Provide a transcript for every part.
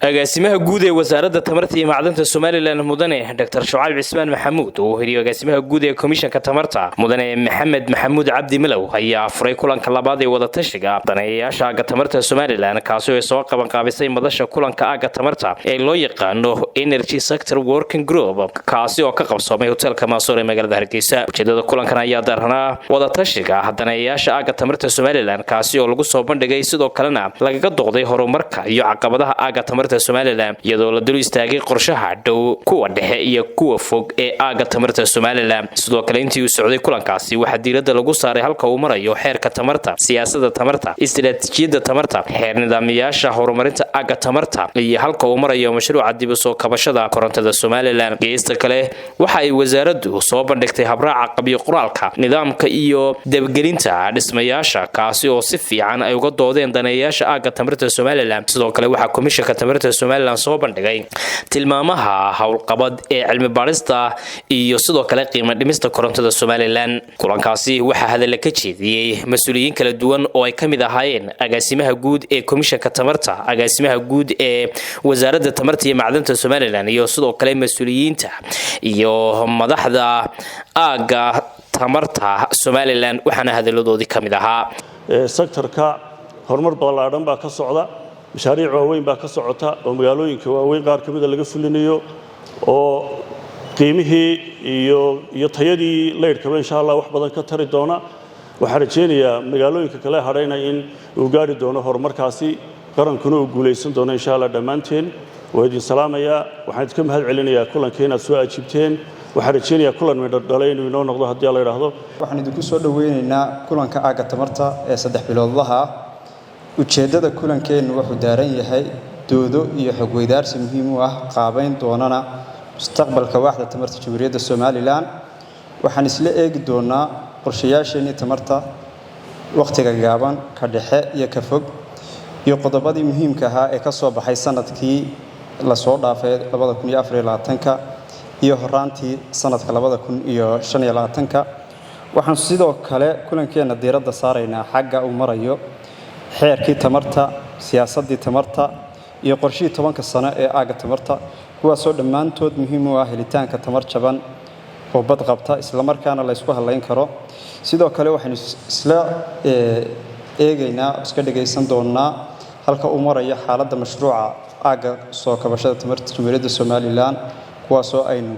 agaasimaha guud ee wasaaradda tamarta iyo macdanta Soomaaliland mudane Dr. Shucayb Cismaan Maxamuud oo hiriyo agaasimaha guud ee komishanka tamarta mudane Maxamed Maxamuud Cabdi Milow ayaa furay kulanka labaad ee wada tashiga daneeyayaasha aaga tamarta Soomaaliland kaas oo soo qaban qaabisay madasha kulanka aaga tamarta ee loo yaqaano Energy Sector Working Group kaasi oo ka qabsoomay hotelka Maasoor ee magaalada Hargeysa. Ujeedada kulankan ayaa daaranaa wada tashiga daneeyayaasha aaga tamarta Soomaaliland kaasi oo lagu soo bandhigay sidoo kalena lagaga doqday horumarka iyo caqabadaha aaga tamarta Soomaaliland iyadoo la dul istaagay qorshaha dhow kuwa dhexe iyo kuwa fog ee aaga tamarta Soomaaliland. Sidoo kale intii uu socday kulankaasi waxa diiradda lagu saaray halka uu marayo xeerka tamarta, siyaasadda tamarta, istiraatiijiyadda tamarta, xeer nidaamyaasha horumarinta aaga tamarta iyo halka uu marayo mashruuca dib u soo kabashada korontada Soomaaliland. Geesta kale waxa ay wasaaraddu soo bandhigtay habraaca qabiyo qoraalka nidaamka iyo dabgelinta dhismayaasha kaasi oo si fiican ay uga doodeen daneeyayaasha aaga tamarta Soomaaliland. Sidoo kale waxa komishanka tamarta Soomaaliland soo bandhigay tilmaamaha hawlqabad ee cilmi baarista iyo sidoo kale qiimo dhimista korontada Soomaaliland. Kulankaasi waxa hadal ka jeediyay mas'uuliyiin kala duwan oo ay kamid ahaayeen agaasimaha guud ee komishanka tamarta, agaasimaha guud ee wasaaradda tamarta iyo macdanta Soomaaliland iyo sidoo kale mas'uuliyiinta iyo madaxda aaga tamarta Soomaaliland waxaana hadaladoodii kamid ahaa sektorka horumar ballaaran baa ka socda, mashaariic waaweyn baa ka socota oo magaalooyinka waaweyn qaar kamid laga fulinayo oo qiimihii iyo tayadii leeydhkaba insha Allah wax badan ka tari doona. waxaan rajeynayaa magaalooyinka kale hadhayna in uu gaari doono horumarkaasi qarankuna uu guuleysan doono insha Allah dhammaanteen. waa idin salaamayaa, waxaan idinka mahad celinayaa kulankeena soo ajiibteen. waxaan rajeynayaa kulan midho dhalay inuu inoo noqdo haddii la yiraahdo. waxaan idinku soo dhaweynaynaa kulanka aaga tamarta ee 3 biloodlaha. ujeedada kulankeenu wuxuu daaran yahay doodo iyo xog weydaarsi muhiim u ah qaabayn doonana mustaqbalka waaxda tamarta Jamhuuriyadda Soomaaliland. waxaan isla eegi doonaa qorshayaasheena tamarta waqtiga gaaban, ka dhexe iyo ka fog iyo qodobadii muhiimka ah ee ka soo baxay sanadkii la soo dhaafay 2024 iyo horaantii sanadka 2025. waxaan sidoo kale kulankeena diiradda saaraynaa xagga uu marayo xeerkii tamarta, siyaasaddii tamarta iyo qorshihii 10 sano ee aaga tamarta kuwaasoo dhammaantood muhiim u ah helitaanka tamar jaban oo bad qabta isla markaana la isku halayn karo. sidoo kale waxaan isla eegaynaa iska dhageysan doonaa halka uu marayo xaaladda mashruuca aaga soo kabashada tamarta Jamhuuriyadda Soomaaliland kuwaasoo aynu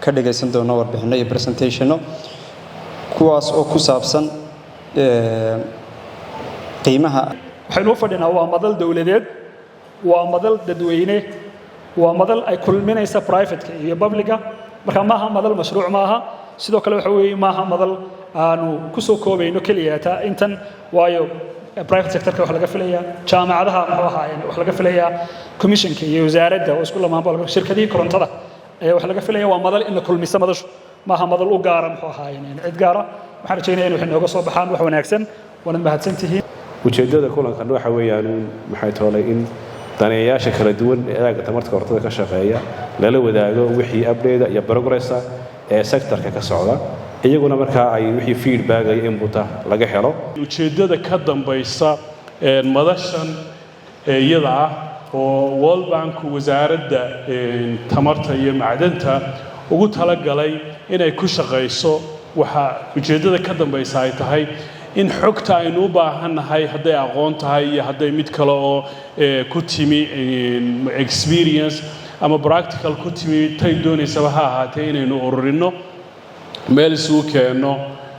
ka dhageysan doono warbixino iyo presentationo kuwaas oo ku saabsan qiimaha. waxaynu u fadhinaa waa madal dawladeed, waa madal dadweyne, waa madal ay kulminaysa private iyo publica. marka maaha madal mashruuc maaha, sidoo kale waxa weeye maaha madal aanu ku soo koobayno kaliya intan waayo private sector wax laga filayaa, jaamacadaha wax laga filayaa, commissionka iyo wasaaradda oo isku lamaanba shirkadaha korontada wax laga filayaa. waa madal in kulmisa madashu maaha madal u gaar cid gaara. waxaan rajeynayaa in wax nooga soo baxaan wax wanaagsan. waana mahadsantihiin. ujeedada kulankan waxa weeyaan maxay toolay in daneeyaasha kala duwan ee aaga tamarta korontada ka shaqeeya lala wadaago wixii update iyo progress ee sectorka ka socda, iyaguna markaa ay wixii feedback ay input laga helo. ujeedada ka dambaysa madashan iyada ah oo World Bank wasaaradda tamarta iyo macdanta ugu talagalay inay ku shaqeyso, waxa ujeedada ka dambaysa ay tahay in xogta aynu u baahannahay hadday aqoon tahay iyo hadday mid kale oo ku timi experience ama practical ku timi tay doonaysaba ha ahaatee inaynu ururino, meel isugu keenno,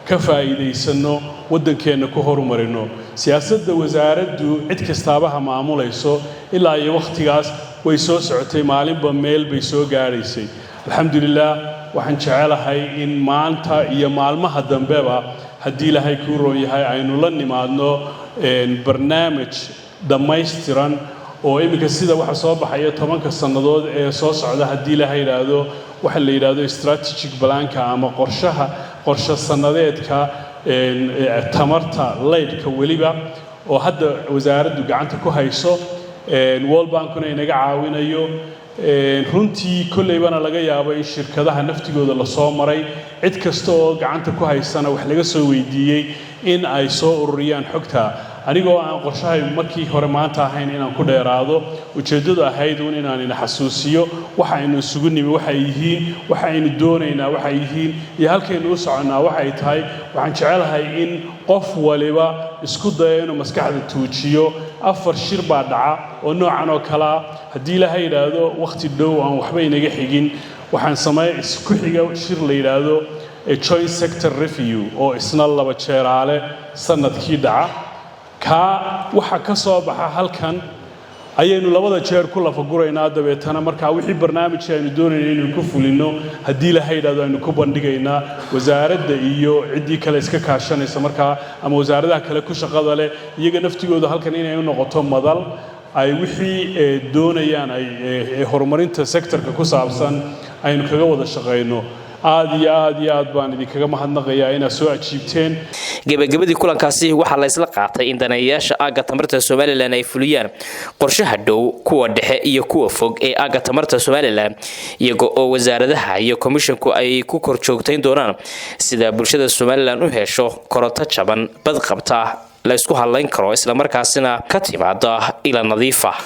ka faa'iidaysano, waddankeenna ku horumarino. siyaasadda wasaaraddu cid kastaaba ha maamulayso ilaa iyo waqtigaas way soo socotay, maalinba meel bay soo gaadhaysay. alxamdulillaah waxaan jecelahay in maanta iyo maalmaha dambeba haddii ilaahay kuu roon yahay aynu la nimaadno barnaamij dhammaystiran oo iminka sida waxa soo baxaya 10 sannadood ee soo socda haddii ilaahay yiraahdo waxa la yiraahdo strategic planka ama qorshe sannadeedka tamarta leydhka weliba oo hadda wasaaraddu gacanta ku hayso. World Bank-una inaga caawinayo. runtii kollaybana laga yaabo in shirkadaha naftigooda la soo maray cid kasta oo gacanta ku haysana wax laga soo weydiiyey in ay soo ururiyaan xogta anigoo aan qorshahay markii hore maanta ahayn inaan ku dheeraado ujeeddadu ahayd inaan ina xasuusiyo waxa aynu isugu nimi waxay yihiin waxa aynu doonaynaa waxay yihiin iyo halkaynu u soconnaa waxay tahay waxaan jecelahay in qof waliba isku dayo inuu maskaxda tuujiyo 4 shir baa dhaca oo noocan oo kala haddii la yiraahdo waqti dhow aan waxba inaga xigin waxaan sameeyay isku xiga shir la yiraahdo joint sector review oo isna 2 jeeraale sanadkii dhaca ka waxa ka soo baxa halkan ayaynu 2 jeer ku lafaguraynaa dabeetana marka wixii barnaamij aynu doonayno inuu ku fulino hadii la yiraahdo aynu ku bandhigaynaa wasaaradda iyo cidii kale iska kaashanaysa marka ama wasaaradaha kale ku shaqada leh iyaga naftigooda halkan inay u noqoto madal ay wixii doonayaan ay horumarinta sectorka ku saabsan aynu kaga wada shaqeyno aad iyo aad baan idinkaga mahadnaqayaa inaad soo ajiibteen gabagabadii kulankaasi waxaa la isla qaatay in daneeyaasha aaga tamarta Soomaaliland ay fuliyaan qorshaha dhow kuwa dhexe iyo kuwa fog ee aaga tamarta Soomaaliland iyaga oo wasaaradaha iyo komishanku ay ku kor joogtayn doonaan sida bulshada Soomaaliland u hesho koronto jaban bad qabta la isku halayn karo isla markaasina ka timaada ila nadiif ah